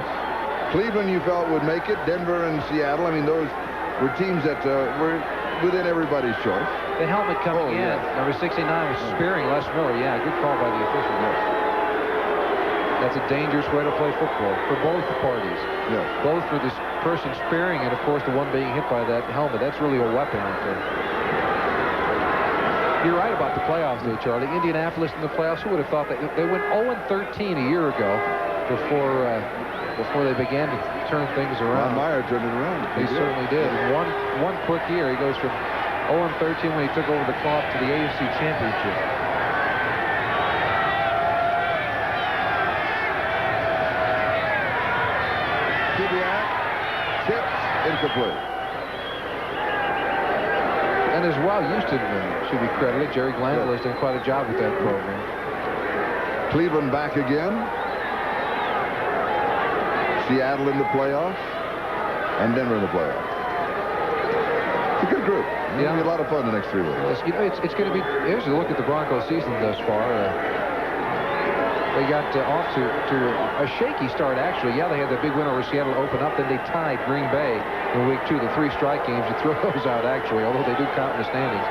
Cleveland, you felt, would make it. Denver and Seattle. I mean, those were teams that were within everybody's choice. The helmet coming in. Yeah. Number 69 was spearing Les Miller. Yeah, good call by the official. Yes. That's a dangerous way to play football for both parties. Yes. Both for this person spearing and, of course, the one being hit by that helmet. That's really a weapon right there. You're right about the playoffs, though, Charlie. Indianapolis in the playoffs, who would have thought that? They went 0-13 a year ago before they began to turn things around. Ron Meyer turned it around. He certainly did. In one quick year, he goes from 0-13 when he took over the club to the AFC Championship. Kubiak tips incomplete. And as well, Houston should be credited. Jerry Glanville has done quite a job with that program. Cleveland back again. Seattle in the playoffs. And Denver in the playoffs. It's a good group. It's going to be a lot of fun the next 3 weeks. It's going to be. Here's a look at the Broncos season thus far. They got off to a shaky start, actually. Yeah, they had the big win over Seattle to open up. Then they tied Green Bay in week 2. The 3 strike games. You throw those out, actually, although they do count in the standings.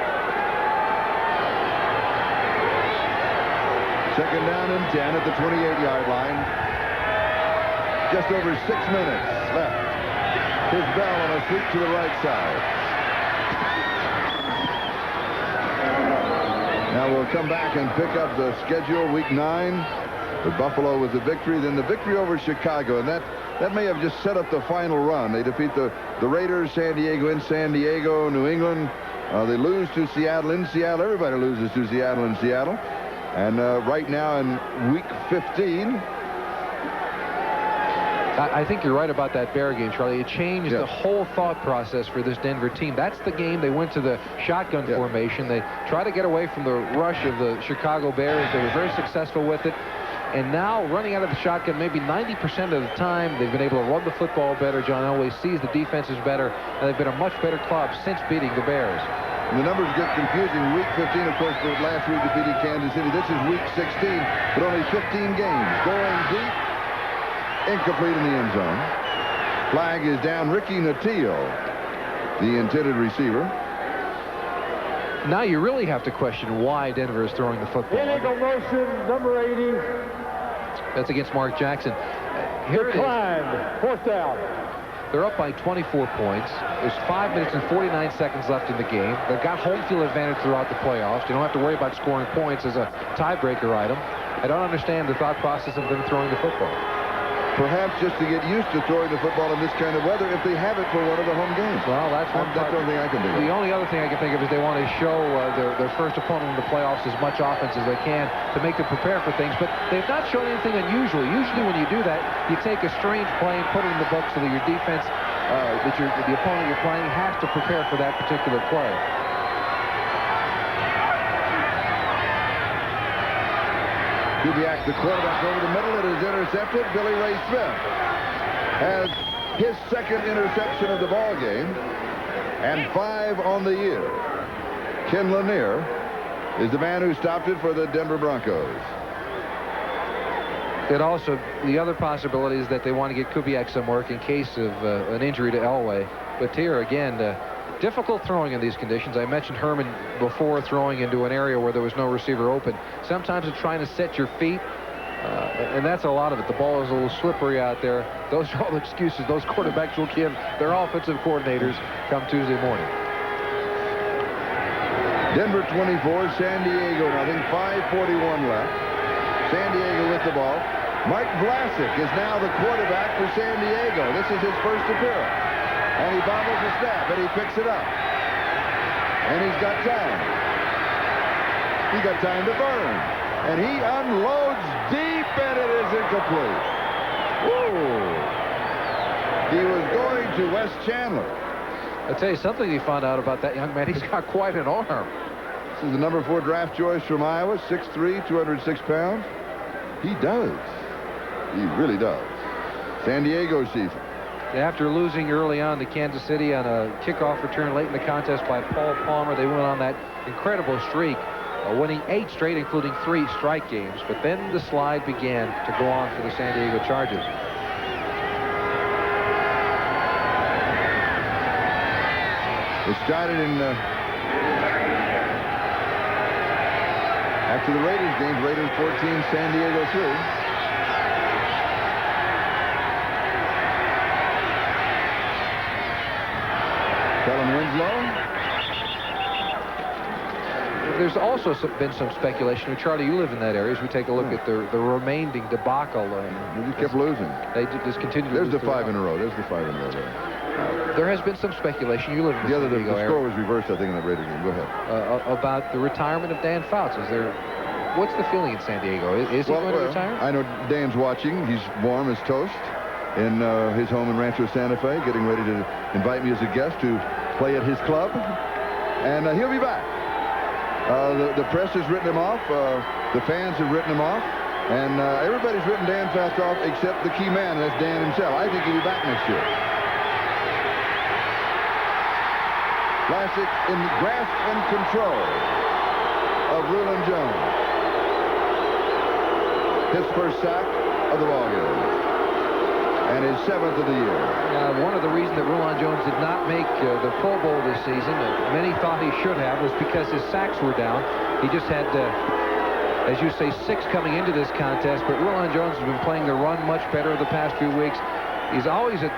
Second down and 10 at the 28-yard line. Just over 6 minutes left. Here's Bell on a sweep to the right side. Now we'll come back and pick up the schedule. Week 9. With Buffalo was a victory, then the victory over Chicago, and that may have just set up the final run. They defeat the Raiders, San Diego in San Diego, New England. They lose to Seattle in Seattle. Everybody loses to Seattle in Seattle. And right now in week 15. I think you're right about that Bear game, Charlie. It changed the whole thought process for this Denver team. That's the game they went to the shotgun formation. They tried to get away from the rush of the Chicago Bears. They were very successful with it. And now, running out of the shotgun maybe 90% of the time, they've been able to run the football better. John Elway sees the defenses better, and they've been a much better club since beating the Bears. And the numbers get confusing. Week 15, of course, the last week defeated Kansas City. This is week 16, but only 15 games. Going deep, incomplete in the end zone. Flag is down. Ricky Natillo, the intended receiver. Now you really have to question why Denver is throwing the football. Illegal motion, number 80. That's against Mark Jackson. Here it is. Fourth down. They're up by 24 points. There's 5 minutes and 49 seconds left in the game. They've got home field advantage throughout the playoffs. You don't have to worry about scoring points as a tiebreaker item. I don't understand the thought process of them throwing the football. Perhaps just to get used to throwing the football in this kind of weather if they have it for one of the home games. Well, that's one That's the only thing I can think of. The only other thing I can think of is they want to show their first opponent in the playoffs as much offense as they can to make them prepare for things. But they've not shown anything unusual. Usually when you do that, you take a strange play and put it in the book so that your defense, the opponent you're playing, has to prepare for that particular play. Kubiak, the quarterback, over the middle. It is intercepted. Billy Ray Smith has his second interception of the ball game and 5 on the year. Ken Lanier is the man who stopped it for the Denver Broncos. It also, the other possibility is that they want to get Kubiak some work in case of an injury to Elway. But here again, difficult throwing in these conditions. I mentioned Herrmann before, throwing into an area where there was no receiver open. Sometimes it's trying to set your feet, and that's a lot of it. The ball is a little slippery out there. Those are all the excuses those quarterbacks will give their offensive coordinators come Tuesday morning. Denver 24, San Diego nothing. 5:41 left. San Diego with the ball. Mike Vlasic is now the quarterback for San Diego. This is his first appearance. And he bobbles the snap, and he picks it up. And he's got time. He got time to burn. And he unloads deep, and it is incomplete. Whoa. He was going to West Chandler. I'll tell you something he found out about that young man. He's got quite an arm. This is the number 4 draft choice from Iowa, 6'3", 206 pounds. He does. He really does. San Diego season. After losing early on to Kansas City on a kickoff return late in the contest by Paul Palmer, they went on that incredible streak, winning 8 straight, including 3 strike games. But then the slide began to go on for the San Diego Chargers. It started in after the Raiders game. Raiders 14, San Diego 3. Kellen Winslow. There's also been some speculation. Charlie, you live in that area. As we take a look at the remaining debacle. They just kept losing. They just continued. There's the 5 in a row. There's the 5 in a row there. There has been some speculation. You live in the San Diego area. The score was reversed, I think, in the Raider game. Go ahead. About the retirement of Dan Fouts. What's the feeling in San Diego? Is he going to retire? I know Dan's watching. He's warm as toast in his home in Rancho Santa Fe, getting ready to invite me as a guest to play at his club. And he'll be back. The press has written him off. The fans have written him off. And everybody's written Dan Fouts off except the key man, and that's Dan himself. I think he'll be back next year. Classic in grasp and control of Rulon Jones. His first sack of the ballgame. And his 7th of the year. One of the reasons that Rulon Jones did not make the Pro Bowl this season, many thought he should have, was because his sacks were down. He just had, as you say, 6 coming into this contest. But Rulon Jones has been playing the run much better the past few weeks. He's always a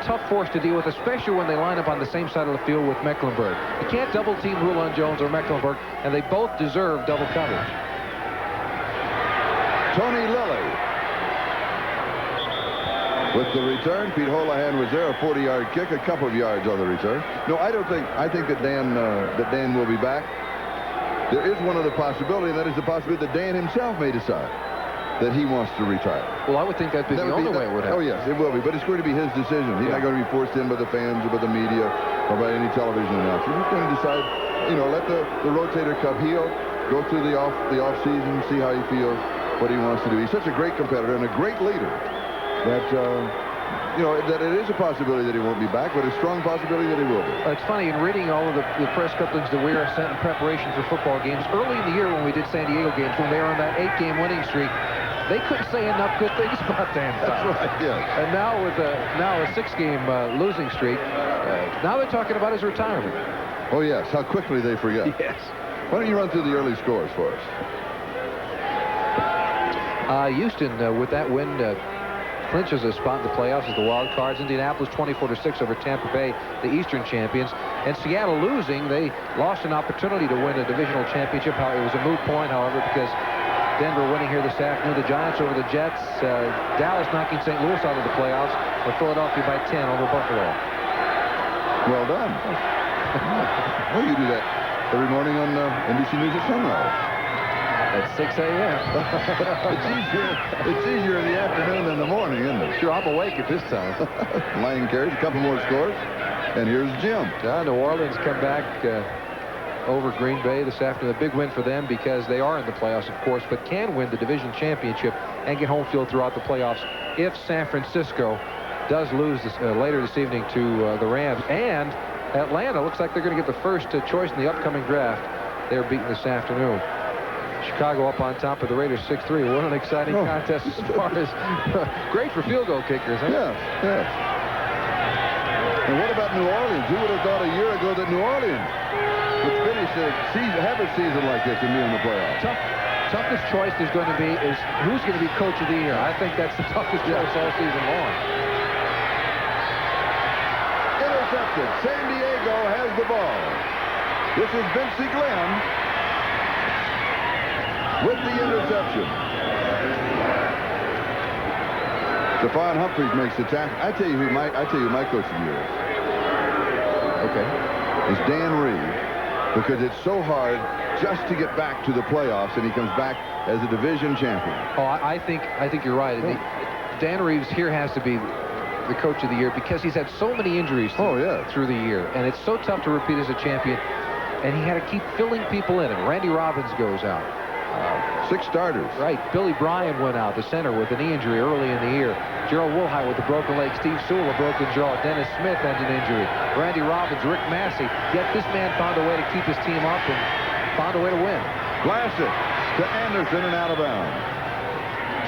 tough force to deal with, especially when they line up on the same side of the field with Mecklenburg. You can't double-team Rulon Jones or Mecklenburg, and they both deserve double coverage. Tony Lilly with the return. Pete Holohan was there, a 40-yard kick, a couple of yards on the return. No, I think that Dan will be back. There is one other possibility, and that is the possibility that Dan himself may decide that he wants to retire. Well, I would think that'd be the only way it would happen. Oh, yes, it will be, but it's going to be his decision. He's not going to be forced in by the fans or by the media or by any television announcer. He's going to decide, let the rotator cuff heal, go through the off season, see how he feels, what he wants to do. He's such a great competitor and a great leader that, that it is a possibility that he won't be back, but a strong possibility that he will be. It's funny, in reading all of the press clippings that we are sent in preparation for football games, early in the year when we did San Diego games, when they were on that 8-game winning streak, they couldn't say enough good things about Dan Fouts. That's right, yes. And now with a 6-game losing streak, now they're talking about his retirement. Oh, yes, how quickly they forget. Yes. Why don't you run through the early scores for us? Houston, with that win, clinches a spot in the playoffs as the wild cards. Indianapolis 24-6 over Tampa Bay, the Eastern champions. And Seattle losing, they lost an opportunity to win a divisional championship. It was a moot point, however, because Denver winning here this afternoon. The Giants over the Jets. Dallas knocking St. Louis out of the playoffs. With Philadelphia by 10 over Buffalo. Well done. Well, you do that every morning on NBC News at sunrise. At 6 a.m. It's easier in the afternoon than the morning, isn't it? Sure, I'm awake at this time. Lion carries a couple more scores. And here's Jim. New Orleans come back over Green Bay this afternoon. A big win for them because they are in the playoffs, of course, but can win the division championship and get home field throughout the playoffs if San Francisco does lose later this evening to the Rams. And Atlanta looks like they're going to get the first choice in the upcoming draft. They're beaten this afternoon. Chicago up on top of the Raiders 6-3. What an exciting contest as far as great for field goal kickers. Huh? Yes, yes. And what about New Orleans? Who would have thought a year ago that New Orleans would finish a season, have a season like this and be in the playoffs? Toughest choice is going to be who's going to be coach of the year. I think that's the toughest choice all season long. Intercepted. San Diego has the ball. This is Vincey Glenn with the interception. Stephon Humphreys makes the tackle. I tell you who my coach of the year is. Okay. It's Dan Reed, because it's so hard just to get back to the playoffs, and he comes back as a division champion. Oh, I think you're right. Dan Reeves here has to be the coach of the year because he's had so many injuries through the year, and it's so tough to repeat as a champion. And he had to keep filling people in. And Randy Robbins goes out. 6 starters. Right. Billy Bryan went out, the center, with a knee injury early in the year. Gerald Wilhite with a broken leg. Steve Sewell, a broken jaw. Dennis Smith has an injury. Randy Robbins, Rick Massey. Yet this man found a way to keep his team up and found a way to win. Vlasic to Anderson and out of bounds.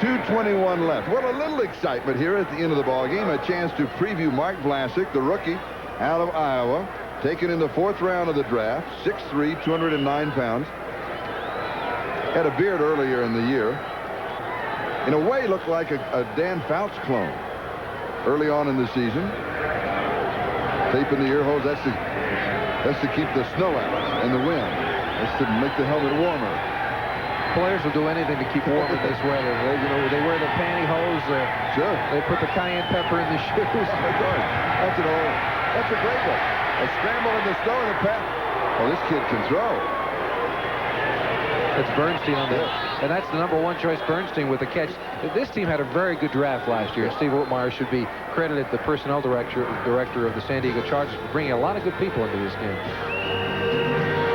2:21 left. What a little excitement here at the end of the ball game. A chance to preview Mark Vlasic, the rookie out of Iowa, taken in the 4th round of the draft. 6'3", 209 pounds. Had a beard earlier in the year. In a way, looked like a Dan Fouts clone early on in the season. Tape in the ear holes. That's to keep the snow out and the wind. That's to make the helmet warmer. Players will do anything to keep warm in this weather. They wear the pantyhose. Sure. They put the cayenne pepper in the shoes. That's a great one. A scramble in the snow and a pat. Oh, this kid can throw. That's Bernstein on the, and that's the #1 choice, Bernstein, with the catch. This team had a very good draft last year. Steve Whitmire should be credited, the personnel director of the San Diego Chargers, for bringing a lot of good people into this game.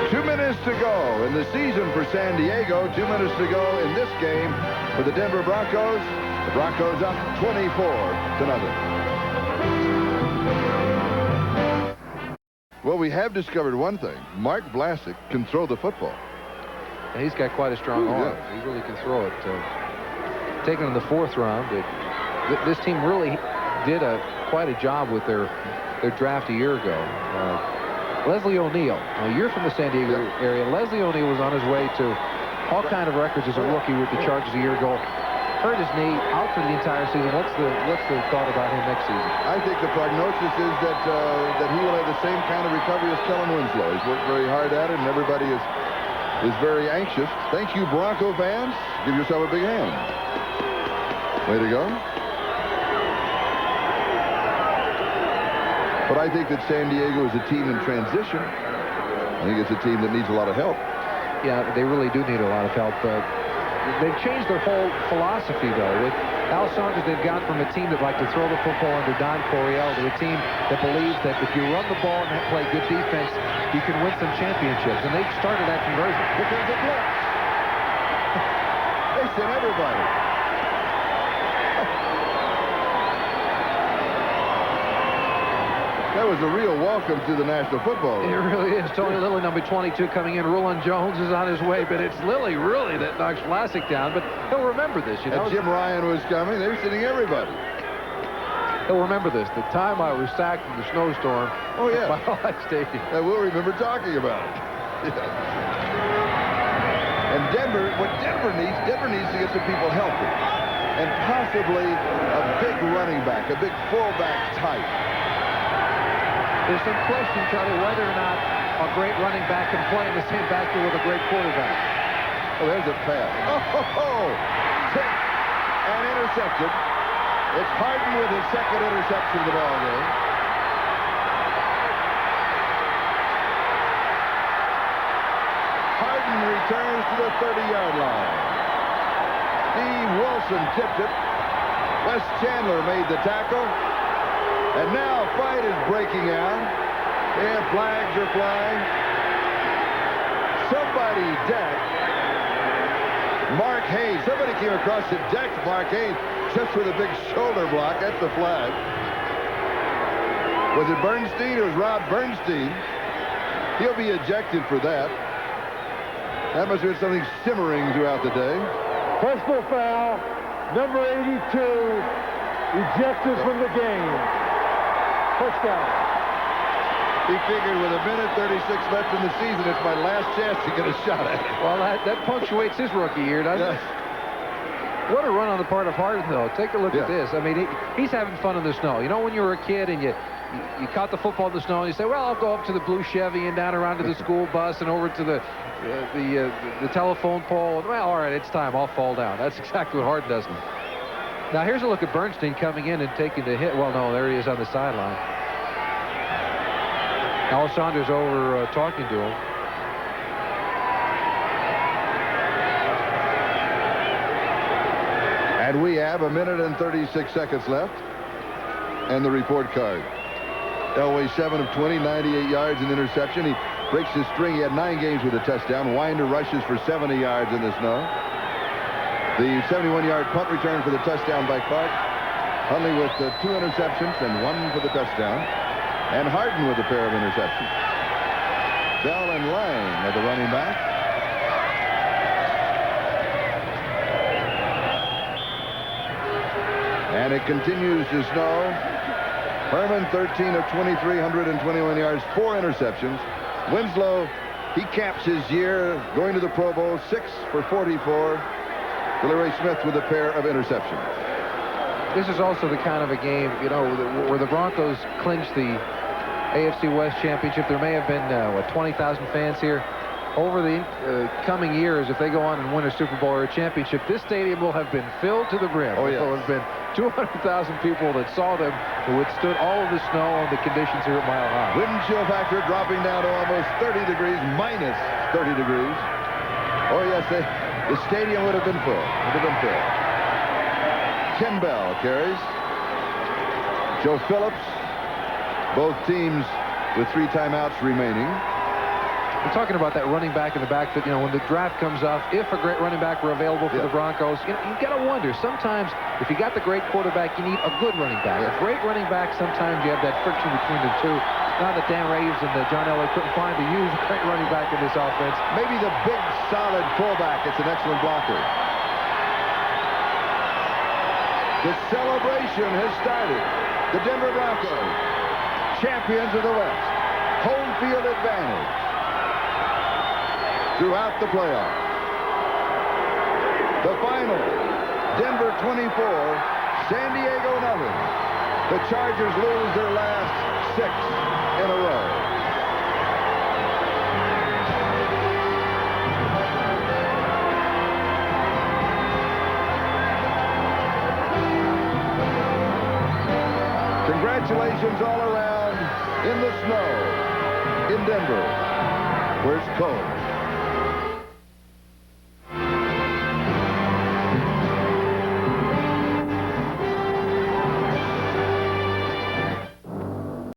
2 minutes to go in the season for San Diego. 2 minutes to go in this game for the Denver Broncos. The Broncos up 24-0. Well, we have discovered one thing. Mark Vlasic can throw the football. And he's got quite a strong arm. He really can throw it. Taken in the 4th round, this team really did quite a job with their draft a year ago. Leslie O'Neal. Now, you're from the San Diego area. Leslie O'Neal was on his way to all kind of records as a rookie with the Chargers a year ago. Hurt his knee, out for the entire season. What's the thought about him next season? I think the prognosis is that he will have the same kind of recovery as Kellen Winslow. He's worked very hard at it, and everybody is very anxious. Thank you, Bronco fans. Give yourself a big hand. Way to go. But I think that San Diego is a team in transition. I think it's a team that needs a lot of help. Yeah, they really do need a lot of help. They've changed their whole philosophy, though. With Al Saunders, they've gone from a team that liked to throw the football under Don Coryell to a team that believes that if you run the ball and play good defense, you can win some championships. And they've started that conversion. Look at the blitz. They sent everybody. That was a real welcome to the National Football League. It really is. Tony Lilly, number 22, coming in. Roland Jones is on his way, but it's Lilly, really, that knocks Vlasic down. But he'll remember this, you know. And Jim Ryan was coming. They were sitting everybody. He'll remember this. The time I was sacked in the snowstorm. Oh, yeah. At Mile High Stadium. And we'll remember talking about it. And Denver needs to get some people healthy. And possibly a big running back, a big fullback type. There's some question, Charlie, whether or not a great running back can play in the same backfield with a great quarterback. Oh, there's a pass. Oh, tipped and intercepted. It's Harden with his second interception of the ball game. Harden returns to the 30-yard line. Steve Wilson tipped it. Wes Chandler made the tackle. And now a fight is breaking out. And flags are flying. Somebody decked Mark Hayes. Somebody came across and decked Mark Hayes just with a big shoulder block. That's the flag. Was it Bernstein? It was Rob Bernstein. He'll be ejected for that. That must have been something simmering throughout the day. Personal foul, number 82, ejected from the game. Touchdown. He figured with 1:36 left in the season, it's my last chance to get a shot at it. Well, that punctuates his rookie year, doesn't it? What a run on the part of Harden, though. Take a look at this. I mean, he's having fun in the snow. You know, when you were a kid and you caught the football in the snow and you say, well, I'll go up to the blue Chevy and down around to the school bus and over to the telephone pole. Well, all right, it's time. I'll fall down. That's exactly what Harden does. Now, here's a look at Bernstein coming in and taking the hit. Well, no, there he is on the sideline. Al Saunders over talking to him. And we have 1:36 left. And the report card. Elway 7 of 20, 98 yards and interception. He breaks his string. He had 9 games with a touchdown. Winder rushes for 70 yards in the snow. The 71-yard punt return for the touchdown by Clark. Hunley with 2 interceptions and 1 for the touchdown. And Harden with a pair of interceptions. Bell and Lang are the running back. And it continues to snow. Herrmann 13 of 23, 121 yards, 4 interceptions. Winslow, he caps his year going to the Pro Bowl, 6 for 44. Billy Ray Smith with a pair of interceptions. This is also the kind of a game, you know, where the Broncos clinched the AFC West Championship. There may have been, 20,000 fans here. Over the coming years, if they go on and win a Super Bowl or a championship, this stadium will have been filled to the brim. Oh, yeah. There will have been 200,000 people that saw them, who withstood all of the snow and the conditions here at Mile High. Wind chill factor dropping down to almost 30 degrees, minus 30 degrees. Oh, yes, the stadium would have been full. Would have been filled. Ken Bell carries. Joe Phillips. Both teams with 3 timeouts remaining. We're talking about that running back in the backfield. You know, when the draft comes off, if a great running back were available for the Broncos, you know, you got to wonder. Sometimes, if you got the great quarterback, you need a good running back. A great running back, sometimes you have that friction between the two. Now that Dan Reeves and John Elway couldn't find to use a great running back in this offense. Maybe the big, solid fullback. It's an excellent blocker. The celebration has started. The Denver Broncos, champions of the West, home field advantage throughout the playoffs. The final, Denver 24, San Diego nothing. The Chargers lose their last 6 in a row. Congratulations all around in the snow in Denver, where it's cold.